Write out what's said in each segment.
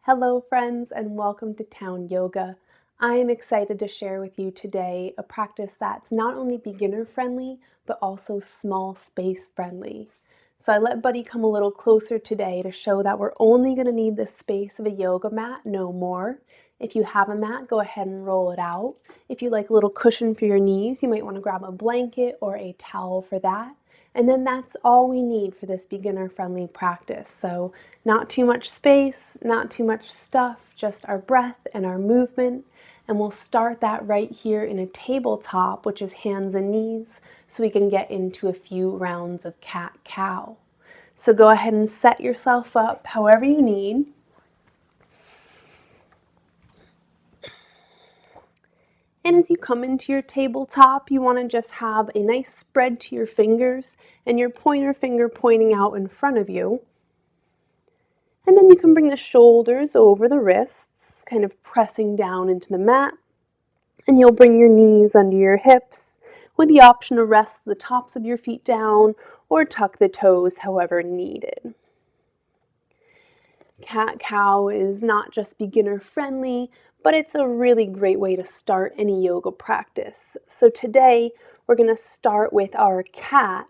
Hello friends and welcome to Town Yoga. I am excited to share with you today a practice that's not only beginner friendly but also small space friendly. So I let Buddy come a little closer today to show that we're only going to need the space of a yoga mat, no more. If you have a mat, go ahead and roll it out. If you like a little cushion for your knees, you might want to grab a blanket or a towel for that. And then that's all we need for this beginner-friendly practice. So not too much space, not too much stuff, just our breath and our movement. And we'll start that right here in a tabletop, which is hands and knees, so we can get into a few rounds of cat-cow. So go ahead and set yourself up however you need. And as you come into your tabletop, you want to just have a nice spread to your fingers and your pointer finger pointing out in front of you. And then you can bring the shoulders over the wrists, kind of pressing down into the mat. And you'll bring your knees under your hips with the option to rest the tops of your feet down or tuck the toes however needed. Cat-cow is not just beginner friendly, but it's a really great way to start any yoga practice. So today we're going to start with our cat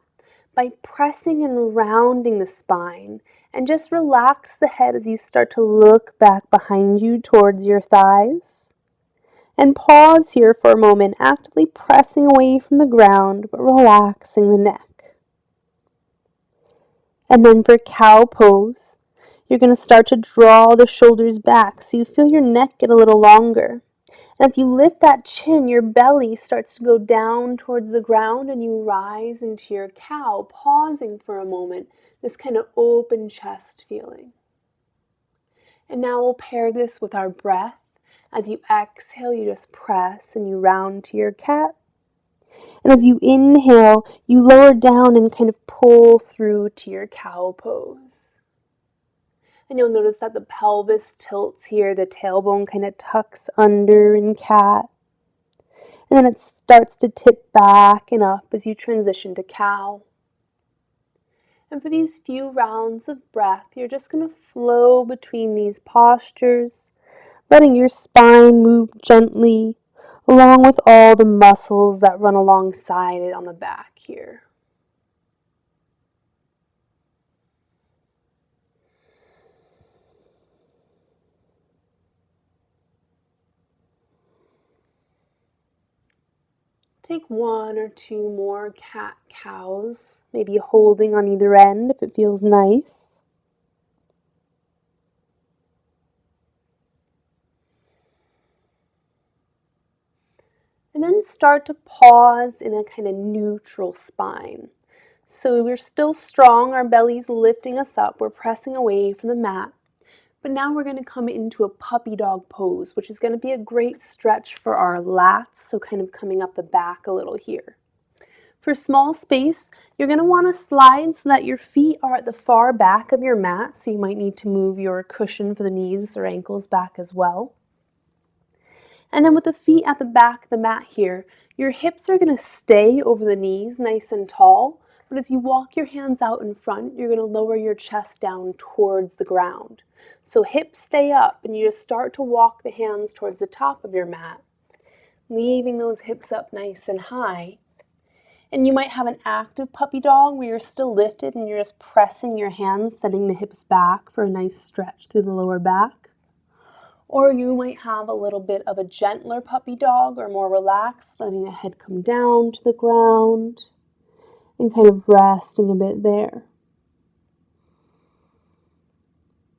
by pressing and rounding the spine, and just relax the head as you start to look back behind you towards your thighs. And pause here for a moment, actively pressing away from the ground but relaxing the neck. And then for cow pose, you're going to start to draw the shoulders back so you feel your neck get a little longer. And as you lift that chin, your belly starts to go down towards the ground and you rise into your cow, pausing for a moment, this kind of open chest feeling. And now we'll pair this with our breath. As you exhale, you just press and you round to your cat. And as you inhale, you lower down and kind of pull through to your cow pose. And you'll notice that the pelvis tilts here, the tailbone kind of tucks under in cat. And then it starts to tip back and up as you transition to cow. And for these few rounds of breath, you're just going to flow between these postures, letting your spine move gently, along with all the muscles that run alongside it on the back here. Take one or two more cat-cows, maybe holding on either end if it feels nice. And then start to pause in a kind of neutral spine. So we're still strong, our belly's lifting us up, we're pressing away from the mat. But now we're going to come into a puppy dog pose, which is going to be a great stretch for our lats, so kind of coming up the back a little here. For small space, you're going to want to slide so that your feet are at the far back of your mat, so you might need to move your cushion for the knees or ankles back as well. And then with the feet at the back of the mat here, your hips are going to stay over the knees nice and tall, but as you walk your hands out in front, you're going to lower your chest down towards the ground. So hips stay up and you just start to walk the hands towards the top of your mat, leaving those hips up nice and high. And you might have an active puppy dog where you're still lifted and you're just pressing your hands, setting the hips back for a nice stretch through the lower back. Or you might have a little bit of a gentler puppy dog or more relaxed, letting the head come down to the ground and kind of resting a bit there.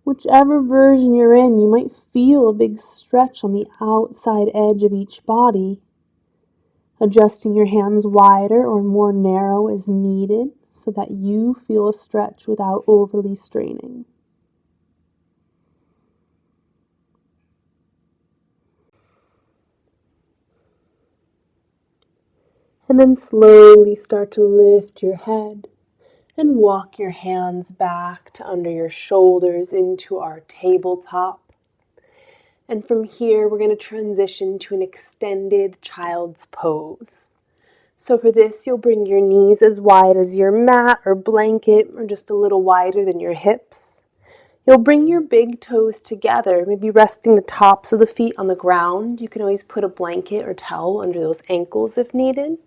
Whichever version you're in, you might feel a big stretch on the outside edge of each body, adjusting your hands wider or more narrow as needed so that you feel a stretch without overly straining. And then slowly start to lift your head and walk your hands back to under your shoulders into our tabletop. And from here, we're going to transition to an extended child's pose. So for this, you'll bring your knees as wide as your mat or blanket, or just a little wider than your hips. You'll bring your big toes together, maybe resting the tops of the feet on the ground. You can always put a blanket or towel under those ankles if needed.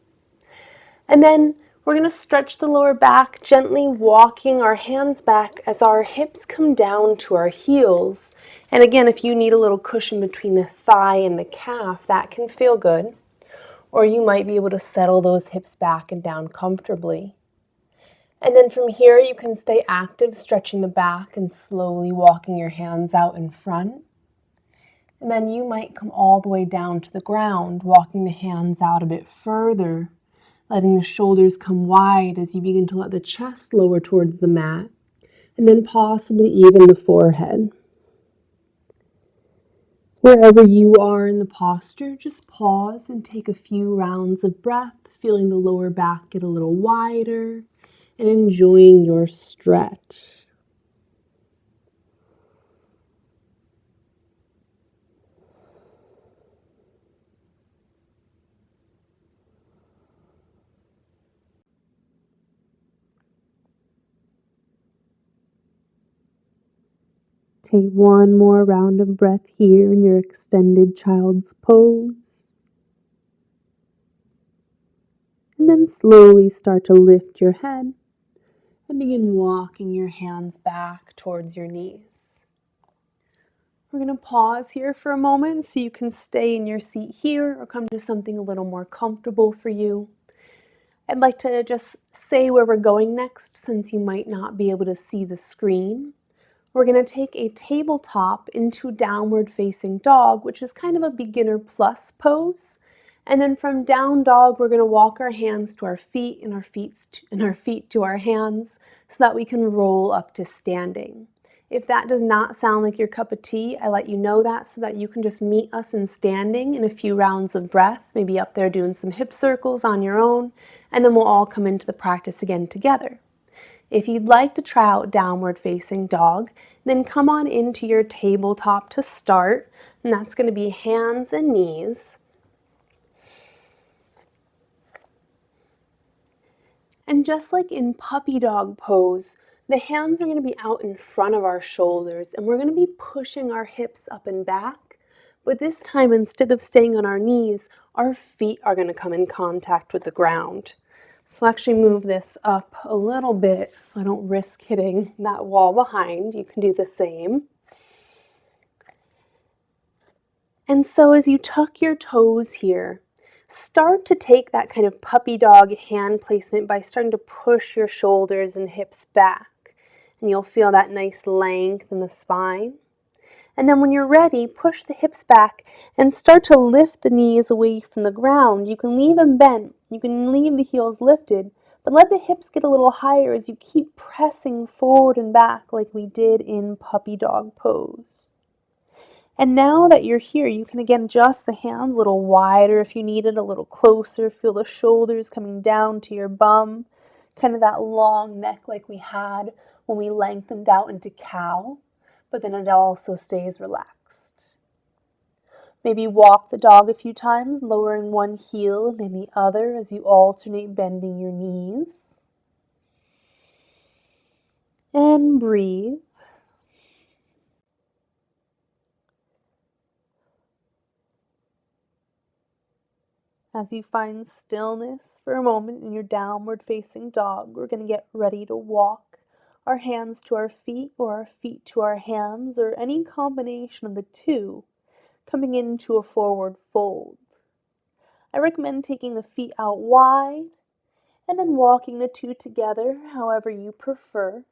And then we're going to stretch the lower back, gently walking our hands back as our hips come down to our heels. And again, if you need a little cushion between the thigh and the calf, that can feel good. Or you might be able to settle those hips back and down comfortably. And then from here, you can stay active, stretching the back and slowly walking your hands out in front. And then you might come all the way down to the ground, walking the hands out a bit further, letting the shoulders come wide as you begin to let the chest lower towards the mat, and then possibly even the forehead. Wherever you are in the posture, just pause and take a few rounds of breath, feeling the lower back get a little wider, and enjoying your stretch. Take one more round of breath here in your extended child's pose. And then slowly start to lift your head and begin walking your hands back towards your knees. We're going to pause here for a moment so you can stay in your seat here or come to something a little more comfortable for you. I'd like to just say where we're going next since you might not be able to see the screen. We're going to take a tabletop into downward facing dog, which is kind of a beginner plus pose. And then from down dog, we're going to walk our hands to our feet and our feet to our hands so that we can roll up to standing. If that does not sound like your cup of tea, I let you know that so that you can just meet us in standing in a few rounds of breath, maybe up there doing some hip circles on your own, and then we'll all come into the practice again together. If you'd like to try out downward facing dog, then come on into your tabletop to start, and that's going to be hands and knees. And just like in puppy dog pose, the hands are going to be out in front of our shoulders, and we're going to be pushing our hips up and back. But this time, instead of staying on our knees, our feet are going to come in contact with the ground. So actually move this up a little bit so I don't risk hitting that wall behind. You can do the same. And so as you tuck your toes here, start to take that kind of puppy dog hand placement by starting to push your shoulders and hips back. And you'll feel that nice length in the spine. And then when you're ready, push the hips back and start to lift the knees away from the ground. You can leave them bent. You can leave the heels lifted, but let the hips get a little higher as you keep pressing forward and back like we did in puppy dog pose. And now that you're here, you can again adjust the hands a little wider if you need it, a little closer. Feel the shoulders coming down to your bum, kind of that long neck like we had when we lengthened out into cow. But then it also stays relaxed. Maybe walk the dog a few times, lowering one heel and then the other as you alternate bending your knees. And breathe. As you find stillness for a moment in your downward facing dog, we're going to get ready to walk our hands to our feet or our feet to our hands or any combination of the two, coming into a forward fold. I recommend taking the feet out wide and then walking the two together however you prefer,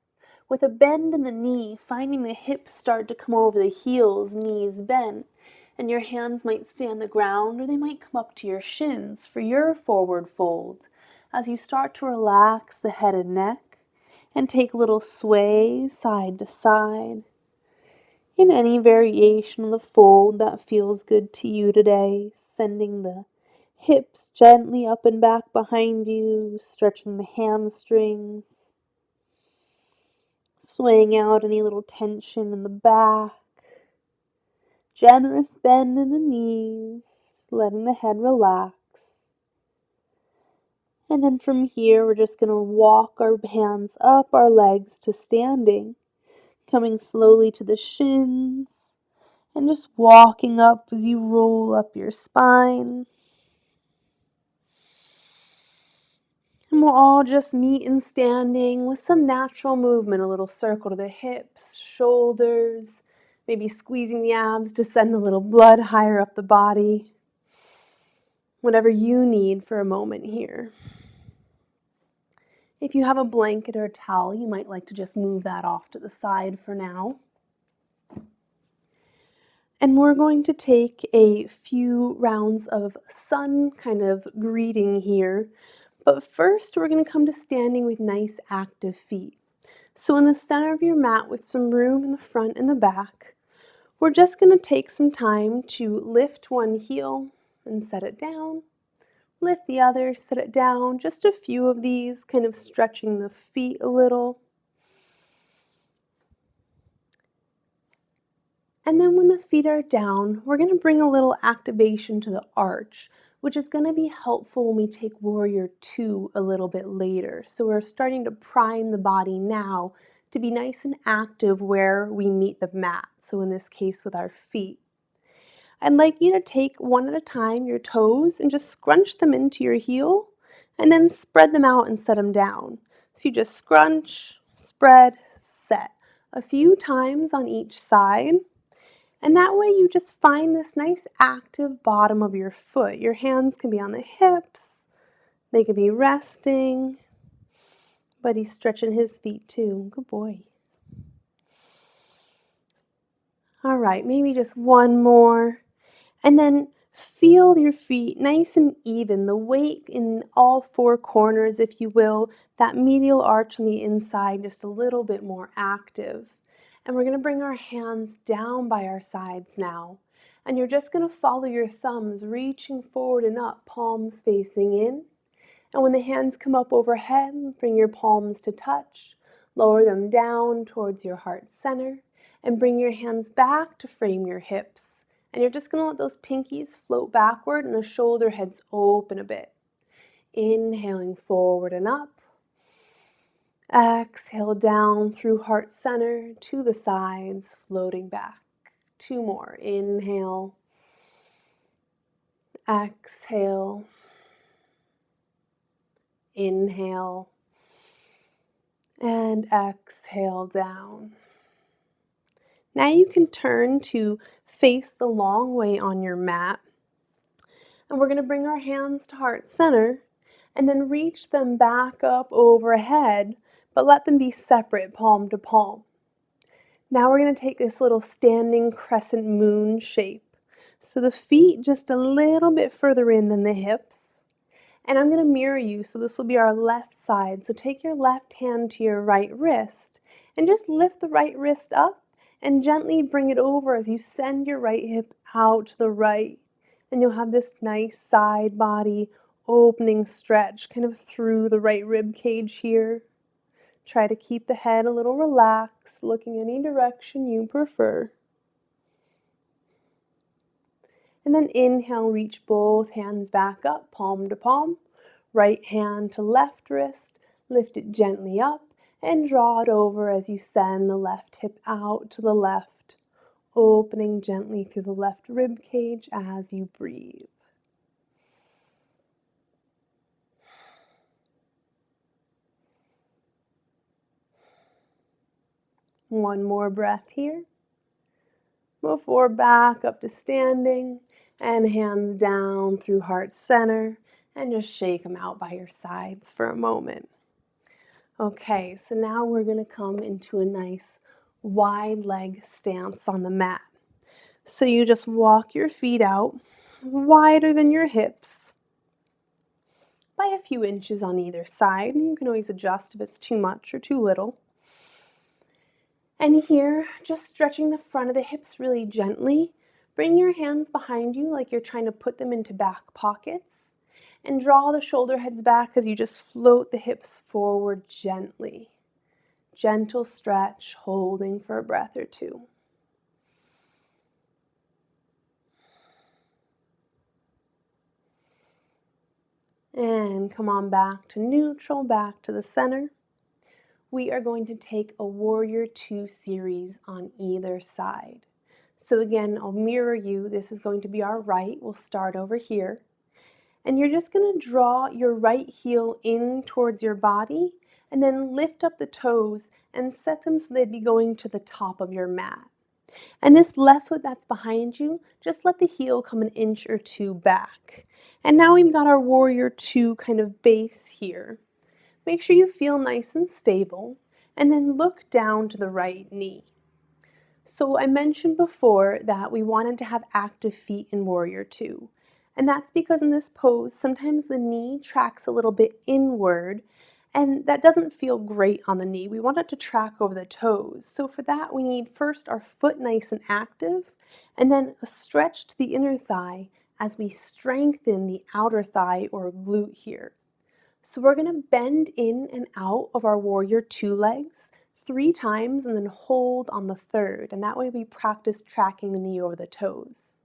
with a bend in the knee, finding the hips start to come over the heels, knees bent, and your hands might stay on the ground or they might come up to your shins for your forward fold as you start to relax the head and neck and take a little sway side to side in any variation of the fold that feels good to you today, sending the hips gently up and back behind you, stretching the hamstrings, swaying out any little tension in the back, generous bend in the knees, letting the head relax. And then from here, we're just going to walk our hands up our legs to standing, coming slowly to the shins, and just walking up as you roll up your spine. And we'll all just meet in standing with some natural movement, a little circle to the hips, shoulders, maybe squeezing the abs to send a little blood higher up the body. Whatever you need for a moment here. If you have a blanket or a towel, you might like to just move that off to the side for now. And we're going to take a few rounds of sun kind of greeting here. But first, we're going to come to standing with nice active feet. So in the center of your mat with some room in the front and the back, we're just going to take some time to lift one heel and set it down. Lift the other, set it down. Just a few of these, kind of stretching the feet a little. And then when the feet are down, we're going to bring a little activation to the arch, which is going to be helpful when we take Warrior Two a little bit later. So we're starting to prime the body now to be nice and active where we meet the mat. So in this case with our feet. I'd like you to take one at a time your toes and just scrunch them into your heel and then spread them out and set them down. So you just scrunch, spread, set a few times on each side. And that way you just find this nice active bottom of your foot. Your hands can be on the hips. They could be resting. But he's stretching his feet too. Good boy. All right, maybe just one more. And then feel your feet nice and even, the weight in all four corners, if you will, that medial arch on the inside just a little bit more active. And we're going to bring our hands down by our sides now. And you're just going to follow your thumbs, reaching forward and up, palms facing in. And when the hands come up overhead, bring your palms to touch. Lower them down towards your heart center. And bring your hands back to frame your hips. And you're just going to let those pinkies float backward and the shoulder heads open a bit. Inhaling forward and up. Exhale down through heart center to the sides, floating back. Two more. Inhale. Exhale. Inhale. And exhale down. Now you can turn to face the long way on your mat. And we're going to bring our hands to heart center and then reach them back up overhead, but let them be separate, palm to palm. Now we're going to take this little standing crescent moon shape. So the feet just a little bit further in than the hips. And I'm going to mirror you, so this will be our left side. So take your left hand to your right wrist and just lift the right wrist up and gently bring it over as you send your right hip out to the right. And you'll have this nice side body opening stretch kind of through the right rib cage here. Try to keep the head a little relaxed, looking any direction you prefer. And then inhale, reach both hands back up, palm to palm. Right hand to left wrist, lift it gently up and draw it over as you send the left hip out to the left, opening gently through the left rib cage as you breathe. One more breath here. Before back up to standing and hands down through heart center and just shake them out by your sides for a moment. Okay, so now we're going to come into a nice wide leg stance on the mat. So you just walk your feet out wider than your hips by a few inches on either side. You can always adjust if it's too much or too little. And here, just stretching the front of the hips really gently. Bring your hands behind you like you're trying to put them into back pockets. And draw the shoulder heads back as you just float the hips forward gently. Gentle stretch, holding for a breath or two. And come on back to neutral, back to the center. we are going to take a Warrior 2 series on either side. So again, I'll mirror you. This is going to be our right. We'll start over here. And you're just going to draw your right heel in towards your body and then lift up the toes and set them so they'd be going to the top of your mat. And this left foot that's behind you, just let the heel come an inch or two back. And now we've got our Warrior 2 kind of base here. Make sure you feel nice and stable, and then look down to the right knee. So I mentioned before that we wanted to have active feet in Warrior 2. And that's because in this pose, sometimes the knee tracks a little bit inward, and that doesn't feel great on the knee. We want it to track over the toes. So for that, we need first our foot nice and active, and then a stretch to the inner thigh as we strengthen the outer thigh or glute here. So we're going to bend in and out of our Warrior 2 legs 3 times and then hold on the third. And that way we practice tracking the knee over the toes.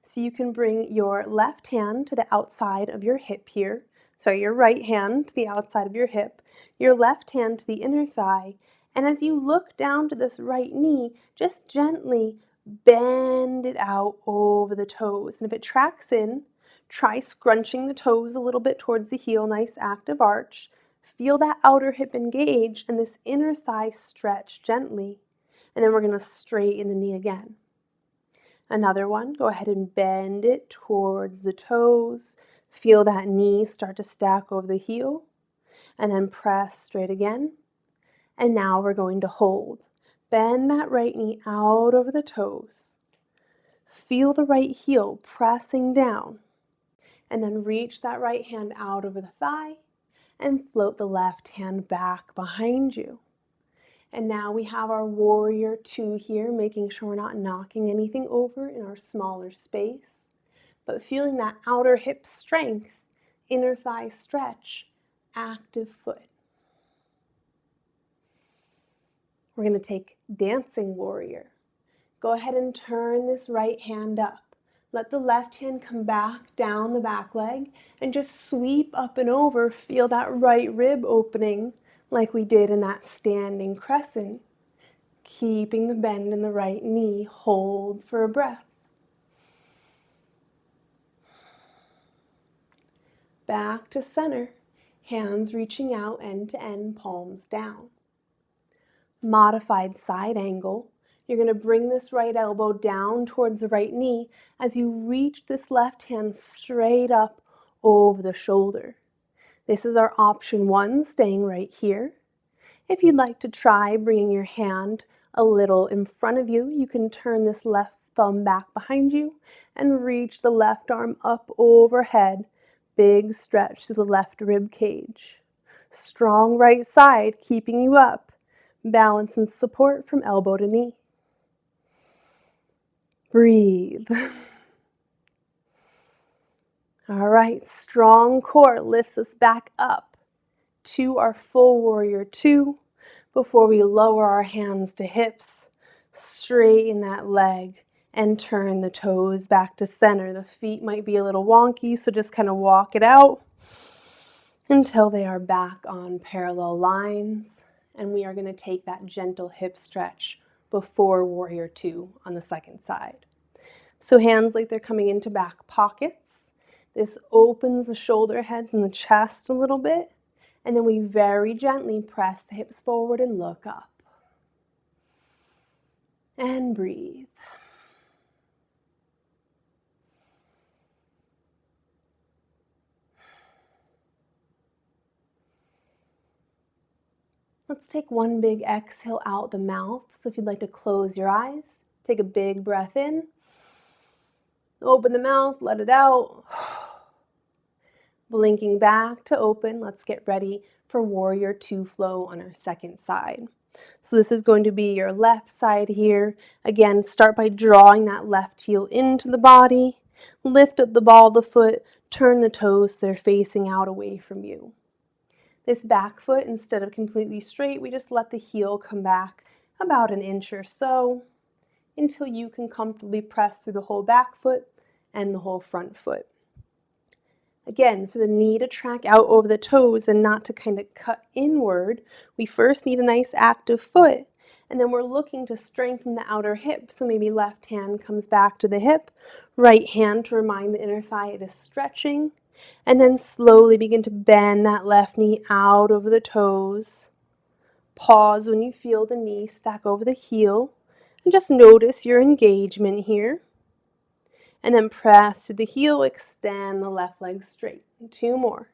So you can bring your left hand to the outside of your hip here. Sorry, your right hand to the outside of your hip, your left hand to the inner thigh. And as you look down to this right knee, just gently bend it out over the toes. And if it tracks in, try scrunching the toes a little bit towards the heel, nice active arch. Feel that outer hip engage and this inner thigh stretch gently. And then we're going to straighten the knee again. Another one, go ahead and bend it towards the toes. Feel that knee start to stack over the heel. And then press straight again. And now we're going to hold. Bend that right knee out over the toes. Feel the right heel pressing down. And then reach that right hand out over the thigh and float the left hand back behind you. And now we have our Warrior 2 here, making sure we're not knocking anything over in our smaller space, but feeling that outer hip strength, inner thigh stretch, active foot. We're going to take Dancing Warrior. Go ahead and turn this right hand up. Let the left hand come back down the back leg and just sweep up and over. Feel that right rib opening like we did in that standing crescent. Keeping the bend in the right knee. Hold for a breath. Back to center. Hands reaching out end to end, palms down. Modified side angle. You're going to bring this right elbow down towards the right knee as you reach this left hand straight up over the shoulder. This is our option 1, staying right here. If you'd like to try bringing your hand a little in front of you, you can turn this left thumb back behind you and reach the left arm up overhead. Big stretch through the left rib cage. Strong right side keeping you up. Balance and support from elbow to knee. Breathe. All right, strong core lifts us back up to our full Warrior 2 before we lower our hands to hips, straighten that leg, and turn the toes back to center. The feet might be a little wonky, so just kind of walk it out until they are back on parallel lines. And we are going to take that gentle hip stretch before Warrior 2 on the second side. So hands like they're coming into back pockets. This opens the shoulder heads and the chest a little bit. And then we very gently press the hips forward and look up. And breathe. Let's take one big exhale out the mouth. So if you'd like to close your eyes, take a big breath in. Open the mouth, let it out. Blinking back to open. Let's get ready for Warrior 2 flow on our second side. So this is going to be your left side here. Again, start by drawing that left heel into the body. Lift up the ball of the foot. Turn the toes so they're facing out away from you. This back foot, instead of completely straight, we just let the heel come back about an inch or so until you can comfortably press through the whole back foot and the whole front foot. Again, for the knee to track out over the toes and not to kind of cut inward, we first need a nice active foot. And then we're looking to strengthen the outer hip. So maybe left hand comes back to the hip, right hand to remind the inner thigh it is stretching. And then slowly begin to bend that left knee out over the toes. Pause when you feel the knee stack over the heel. And just notice your engagement here. And then press through the heel, extend the left leg straight. 2 more.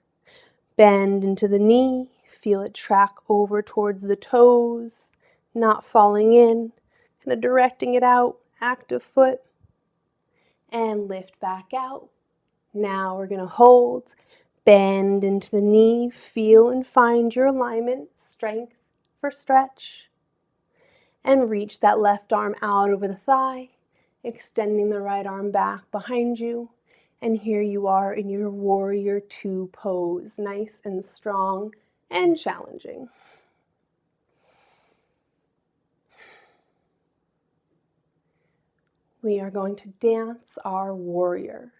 Bend into the knee, feel it track over towards the toes, not falling in, kind of directing it out, active foot. And lift back out. Now we're going to hold, bend into the knee, feel and find your alignment, strength for stretch. And reach that left arm out over the thigh. Extending the right arm back behind you, and here you are in your warrior 2 pose, nice and strong and challenging. We are going to dance our warrior.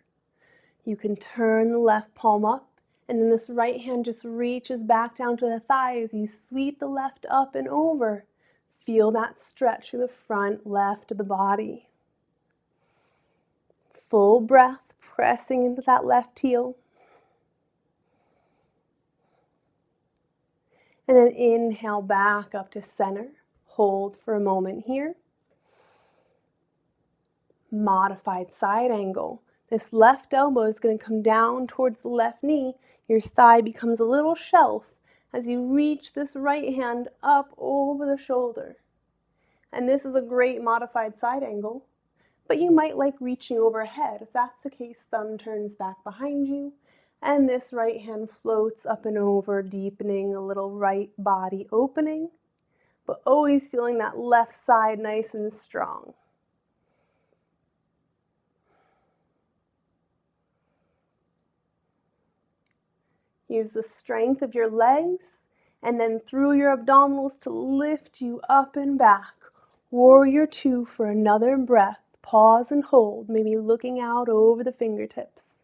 You can turn the left palm up, and then this right hand just reaches back down to the thigh as you sweep the left up and over. Feel that stretch through the front left of the body. Full breath, pressing into that left heel. And then inhale back up to center. Hold for a moment here. Modified side angle. This left elbow is going to come down towards the left knee. Your thigh becomes a little shelf as you reach this right hand up over the shoulder. And this is a great modified side angle. But you might like reaching overhead. If that's the case, thumb turns back behind you, and this right hand floats up and over, deepening a little right body opening, but always feeling that left side nice and strong. Use the strength of your legs, and then through your abdominals to lift you up and back. Warrior 2 for another breath. Pause and hold, maybe looking out over the fingertips.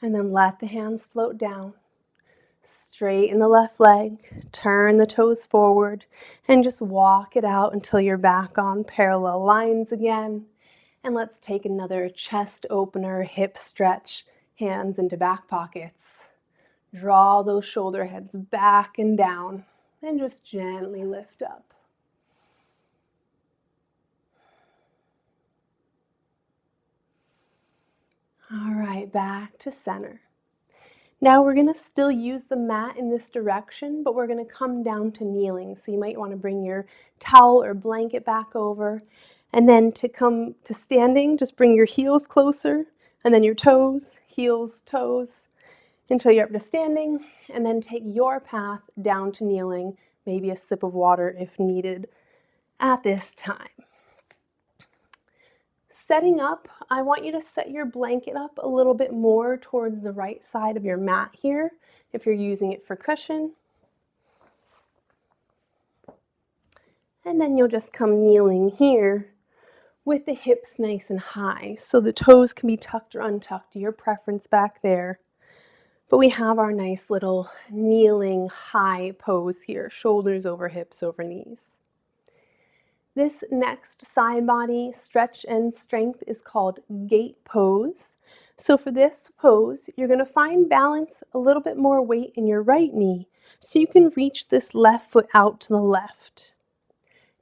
And then let the hands float down. Straighten the left leg, turn the toes forward, and just walk it out until you're back on parallel lines again. And let's take another chest opener, hip stretch, hands into back pockets. Draw those shoulder heads back and down, and just gently lift up. All right, back to center. Now we're going to still use the mat in this direction, but we're going to come down to kneeling. So you might want to bring your towel or blanket back over. And then to come to standing, just bring your heels closer, and then your toes, heels, toes, until you're up to standing. And then take your path down to kneeling, maybe a sip of water if needed at this time. Setting up, I want you to set your blanket up a little bit more towards the right side of your mat here, if you're using it for cushion. And then you'll just come kneeling here with the hips nice and high. So the toes can be tucked or untucked, your preference back there. But we have our nice little kneeling high pose here, shoulders over hips over knees. This next side body stretch and strength is called Gait pose. So for this pose, you're going to find balance, a little bit more weight in your right knee, so you can reach this left foot out to the left.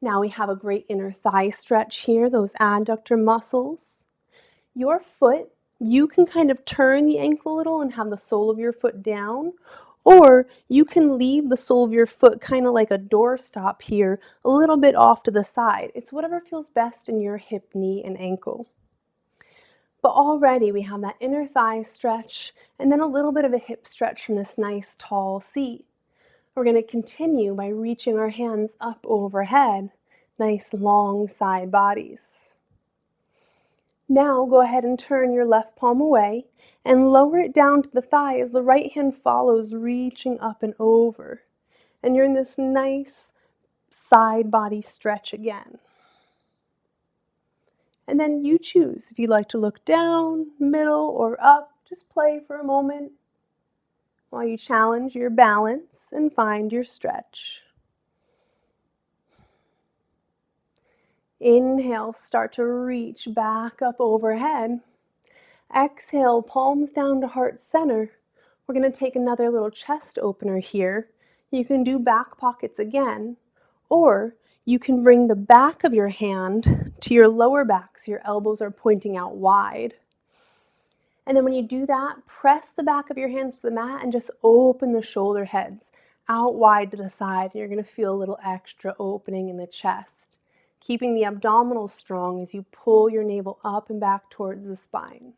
Now we have a great inner thigh stretch here, those adductor muscles. Your foot, you can kind of turn the ankle a little and have the sole of your foot down, or you can leave the sole of your foot kind of like a doorstop here, a little bit off to the side. It's whatever feels best in your hip, knee, and ankle. But already we have that inner thigh stretch and then a little bit of a hip stretch from this nice tall seat. We're going to continue by reaching our hands up overhead, nice long side bodies. Now go ahead and turn your left palm away and lower it down to the thigh as the right hand follows, reaching up and over. And you're in this nice side body stretch again. And then you choose if you like to look down, middle, or up, Just play for a moment while you challenge your balance and find your stretch. Inhale, start to reach back up overhead. Exhale, palms down to heart center. We're going to take another little chest opener here. You can do back pockets again, or you can bring the back of your hand to your lower back so your elbows are pointing out wide. And then when you do that, press the back of your hands to the mat and just open the shoulder heads out wide to the side. And you're going to feel a little extra opening in the chest, keeping the abdominals strong as you pull your navel up and back towards the spine.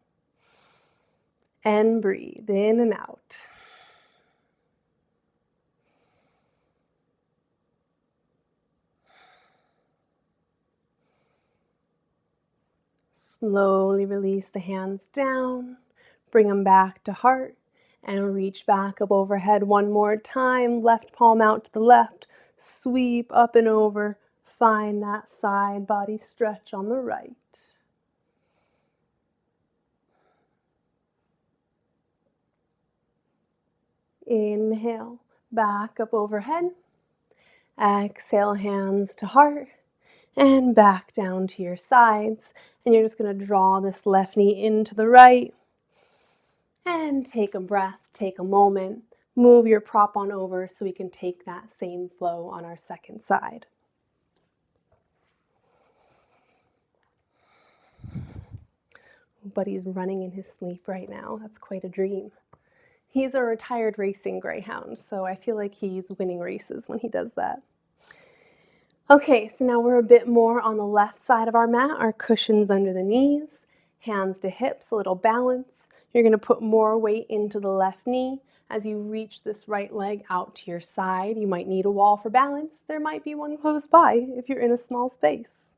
And breathe in and out. Slowly release the hands down, bring them back to heart, and reach back up overhead one more time. Left palm out to the left, sweep up and over. Find that side body stretch on the right. Inhale, back up overhead. Exhale, hands to heart. And back down to your sides. And you're just going to draw this left knee into the right. And take a breath, take a moment. Move your prop on over so we can take that same flow on our second side. Buddy's running in his sleep right now. That's quite a dream. He's a retired racing greyhound, so I feel like he's winning races when he does that. Okay, so now we're a bit more on the left side of our mat, our cushions under the knees, hands to hips, a little balance. You're going to put more weight into the left knee as you reach this right leg out to your side. You might need a wall for balance. There might be one close by if you're in a small space.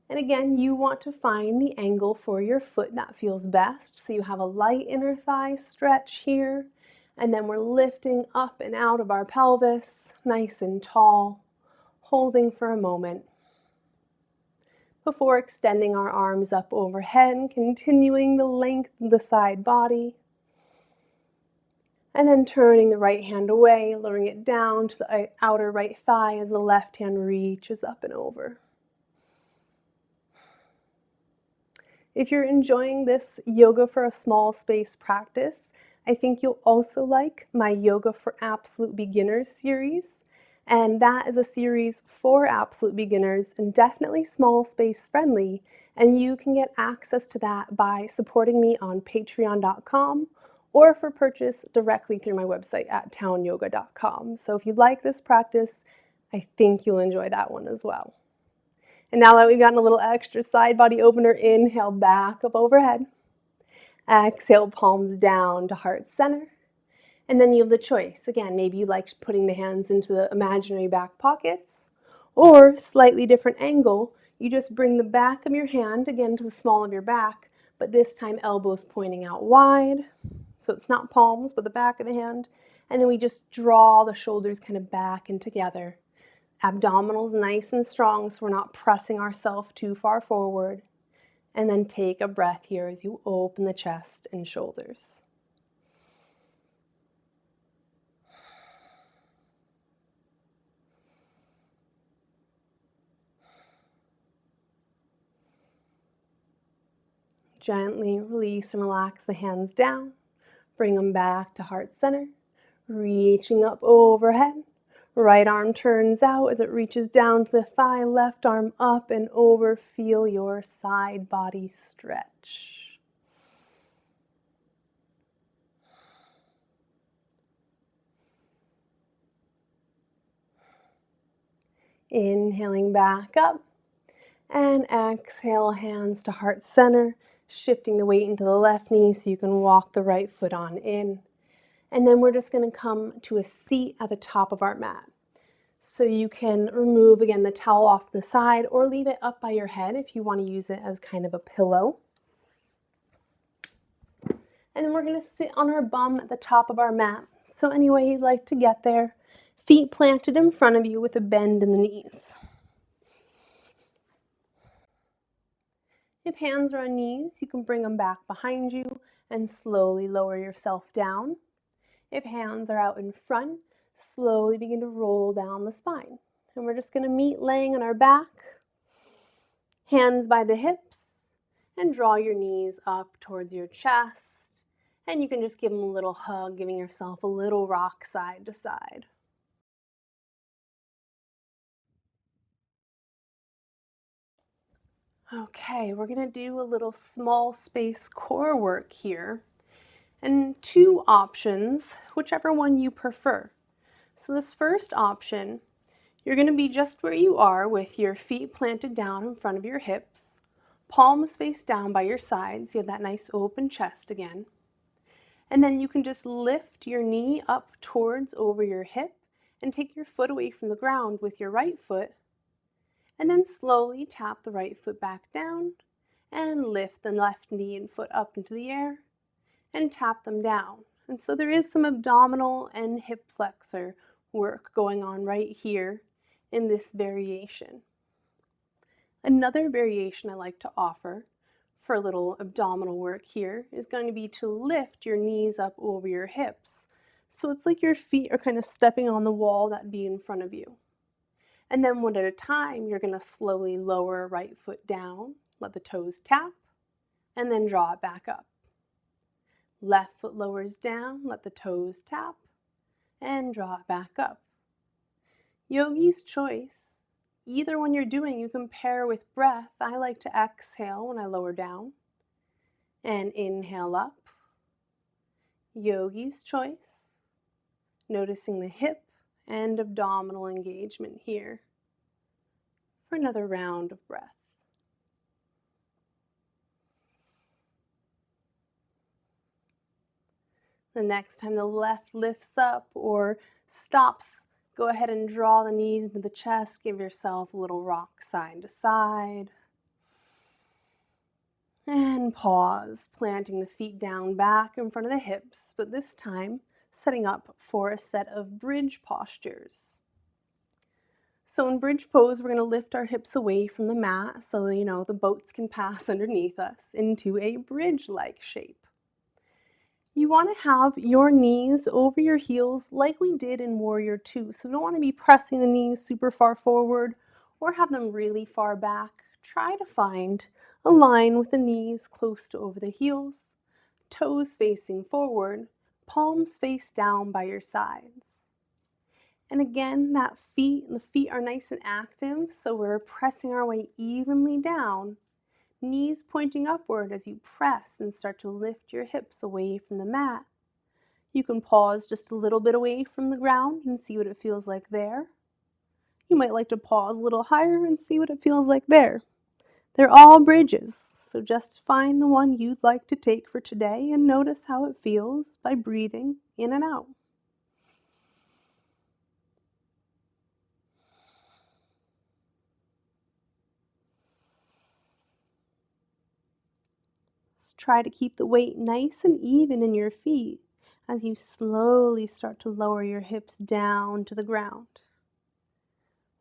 And again, you want to find the angle for your foot that feels best. So you have a light inner thigh stretch here, and then we're lifting up and out of our pelvis, nice and tall, holding for a moment before extending our arms up overhead, continuing the length of the side body, and then turning the right hand away, lowering it down to the outer right thigh as the left hand reaches up and over. If you're enjoying this yoga for a small space practice, I think you'll also like my Yoga for Absolute Beginners series. And that is a series for absolute beginners and definitely small space friendly. And you can get access to that by supporting me on patreon.com or for purchase directly through my website at townyoga.com. So if you like this practice, I think you'll enjoy that one as well. And now that we've gotten a little extra side body opener, inhale back up overhead. Exhale, palms down to heart center. And then you have the choice. Again, maybe you like putting the hands into the imaginary back pockets, or slightly different angle. You just bring the back of your hand again to the small of your back, but this time elbows pointing out wide. So it's not palms, but the back of the hand. And then we just draw the shoulders kind of back and together. Abdominals nice and strong so we're not pressing ourselves too far forward. And then take a breath here as you open the chest and shoulders. Gently release and relax the hands down. Bring them back to heart center. Reaching up overhead. Right arm turns out as it reaches down to the thigh. Left arm up and over. Feel your side body stretch. Inhaling back up. And exhale, hands to heart center. Shifting the weight into the left knee so you can walk the right foot on in. And then we're just going to come to a seat at the top of our mat. So you can remove, again, the towel off the side or leave it up by your head if you want to use it as kind of a pillow. And then we're going to sit on our bum at the top of our mat. So any way you'd like to get there, feet planted in front of you with a bend in the knees. If hands are on knees, you can bring them back behind you and slowly lower yourself down. If hands are out in front, slowly begin to roll down the spine. And we're just going to meet laying on our back, hands by the hips, and draw your knees up towards your chest. And you can just give them a little hug, giving yourself a little rock side to side. Okay, we're going to do a little small space core work here. And two options, whichever one you prefer. So this first option, you're going to be just where you are with your feet planted down in front of your hips, palms face down by your sides. You have that nice open chest again. And then you can just lift your knee up towards over your hip and take your foot away from the ground with your right foot. And then slowly tap the right foot back down and lift the left knee and foot up into the air and tap them down. And so there is some abdominal and hip flexor work going on right here in this variation. Another variation I like to offer for a little abdominal work here is going to be to lift your knees up over your hips. So it's like your feet are kind of stepping on the wall that'd be in front of you. And then one at a time, you're going to slowly lower right foot down, let the toes tap, and then draw it back up. Left foot lowers down, let the toes tap, and draw it back up. Yogi's choice. Either one you're doing, you can pair with breath. I like to exhale when I lower down and inhale up. Yogi's choice. Noticing the hip and abdominal engagement here for another round of breath. The next time the left lifts up or stops, go ahead and draw the knees into the chest. Give yourself a little rock side to side. And pause, planting the feet down back in front of the hips, but this time setting up for a set of bridge postures. So in bridge pose, we're going to lift our hips away from the mat so the boats can pass underneath us into a bridge-like shape. You want to have your knees over your heels like we did in Warrior Two. So you don't want to be pressing the knees super far forward or have them really far back. Try to find a line with the knees close to over the heels, toes facing forward, palms face down by your sides. And again, the feet are nice and active, so we're pressing our way evenly down. Knees pointing upward as you press and start to lift your hips away from the mat. You can pause just a little bit away from the ground and see what it feels like there. You might like to pause a little higher and see what it feels like there. They're all bridges, so just find the one you'd like to take for today and notice how it feels by breathing in and out. Try to keep the weight nice and even in your feet as you slowly start to lower your hips down to the ground.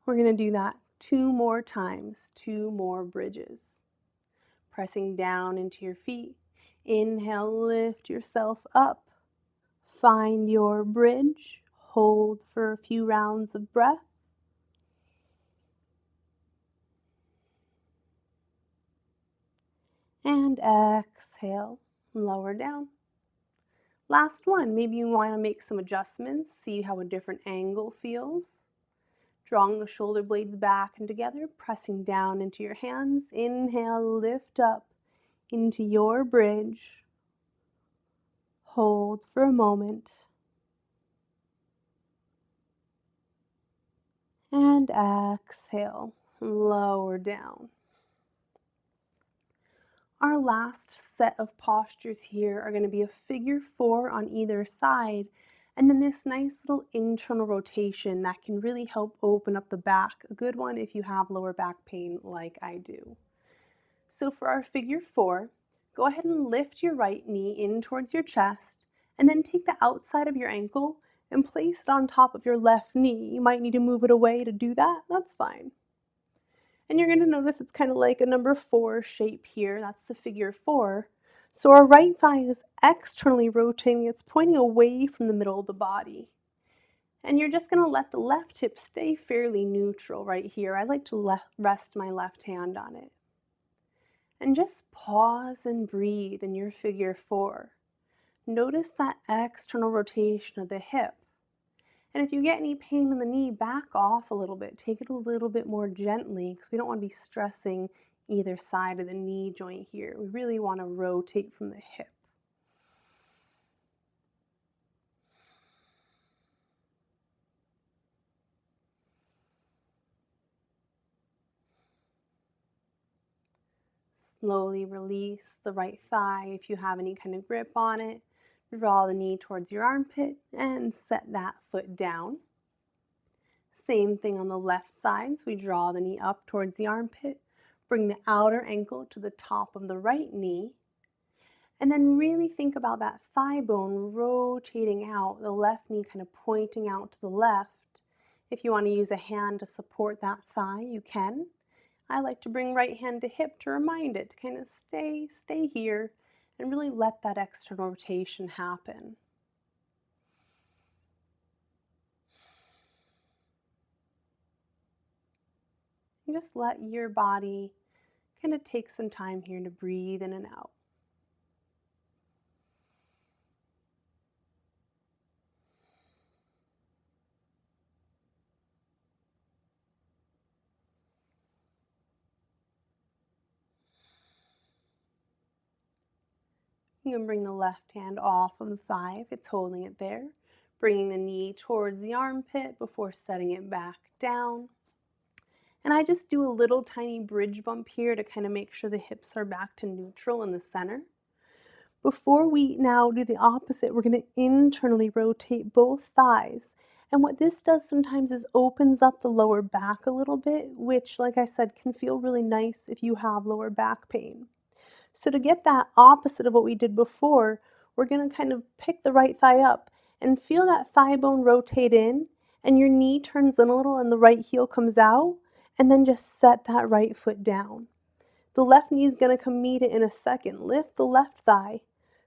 We're going to do that 2 more times, 2 more bridges. Pressing down into your feet. Inhale, lift yourself up. Find your bridge. Hold for a few rounds of breath. And exhale, lower down. Last one, maybe you want to make some adjustments, see how a different angle feels. Drawing the shoulder blades back and together, pressing down into your hands. Inhale, lift up into your bridge. Hold for a moment. And exhale, lower down. Our last set of postures here are going to be a figure 4 on either side, and then this nice little internal rotation that can really help open up the back. A good one if you have lower back pain like I do. So for our figure 4, go ahead and lift your right knee in towards your chest, and then take the outside of your ankle and place it on top of your left knee. You might need to move it away to do that. That's fine. And you're going to notice it's kind of like a number 4 shape here. That's the figure 4. So our right thigh is externally rotating. It's pointing away from the middle of the body. And you're just going to let the left hip stay fairly neutral right here. I like to rest my left hand on it. And just pause and breathe in your figure 4. Notice that external rotation of the hip. And if you get any pain in the knee, back off a little bit. Take it a little bit more gently because we don't want to be stressing either side of the knee joint here. We really want to rotate from the hip. Slowly release the right thigh if you have any kind of grip on it. Draw the knee towards your armpit and set that foot down. Same thing on the left side. So we draw the knee up towards the armpit. Bring the outer ankle to the top of the right knee. And then really think about that thigh bone rotating out, the left knee kind of pointing out to the left. If you want to use a hand to support that thigh, you can. I like to bring right hand to hip to remind it to kind of stay here and really let that external rotation happen. And just let your body kind of take some time here to breathe in and out. You can bring the left hand off of the thigh if it's holding it there, bringing the knee towards the armpit before setting it back down. And I just do a little tiny bridge bump here to kind of make sure the hips are back to neutral in the center. Before we now do the opposite, we're going to internally rotate both thighs. And what this does sometimes is opens up the lower back a little bit, which, like I said, can feel really nice if you have lower back pain. So to get that opposite of what we did before, we're going to kind of pick the right thigh up and feel that thigh bone rotate in, and your knee turns in a little and the right heel comes out, and then just set that right foot down. The left knee is going to come meet it in a second. Lift the left thigh.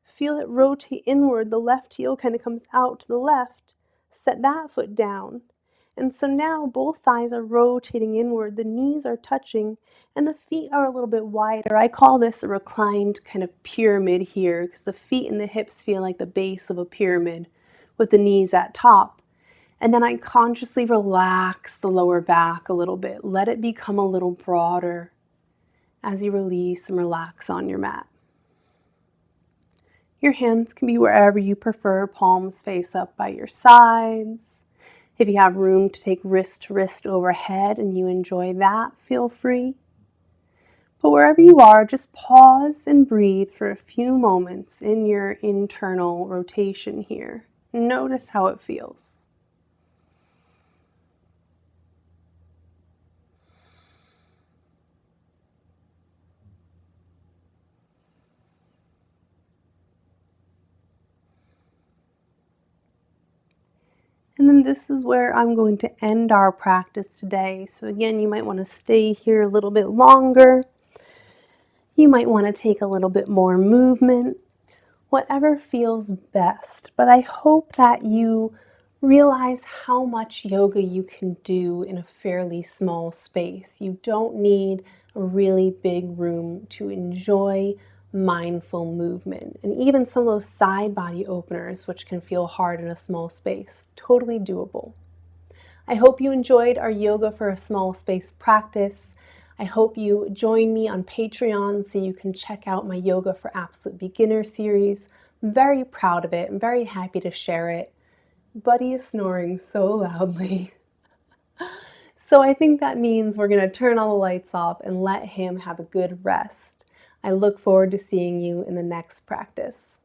Feel it rotate inward. The left heel kind of comes out to the left. Set that foot down. And so now both thighs are rotating inward, the knees are touching, and the feet are a little bit wider. I call this a reclined kind of pyramid here because the feet and the hips feel like the base of a pyramid with the knees at top. And then I consciously relax the lower back a little bit. Let it become a little broader as you release and relax on your mat. Your hands can be wherever you prefer, palms face up by your sides. If you have room to take wrist to wrist overhead and you enjoy that, feel free. But wherever you are, just pause and breathe for a few moments in your internal rotation here. Notice how it feels. And then this is where I'm going to end our practice today. So again, you might want to stay here a little bit longer. You might want to take a little bit more movement, whatever feels best. But I hope that you realize how much yoga you can do in a fairly small space. You don't need a really big room to enjoy mindful movement. And even some of those side body openers, which can feel hard in a small space, totally doable. I hope you enjoyed our yoga for a small space practice. I hope you join me on Patreon so you can check out my Yoga for Absolute Beginner series. I'm very proud of it. I'm very happy to share it. Buddy is snoring so loudly. So I think that means we're going to turn all the lights off and let him have a good rest. I look forward to seeing you in the next practice.